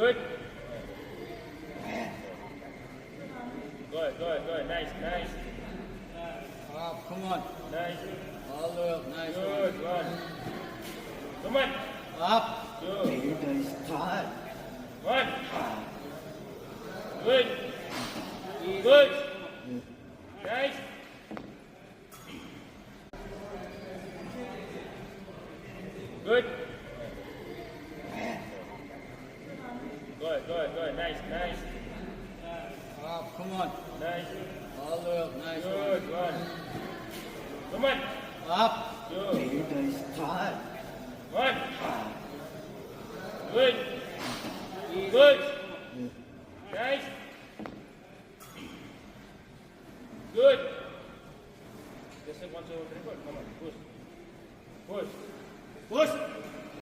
Good. Good. Nice. Up, come on. Nice. All the way up, nice Good one. Come on. Up. Good. Nice time. One. Good. Good. Nice. Good. Good. Nice. Up, come on. Nice. All the way up, nice Good one. Come on. Up. Good. Nice time. One. Good. Good.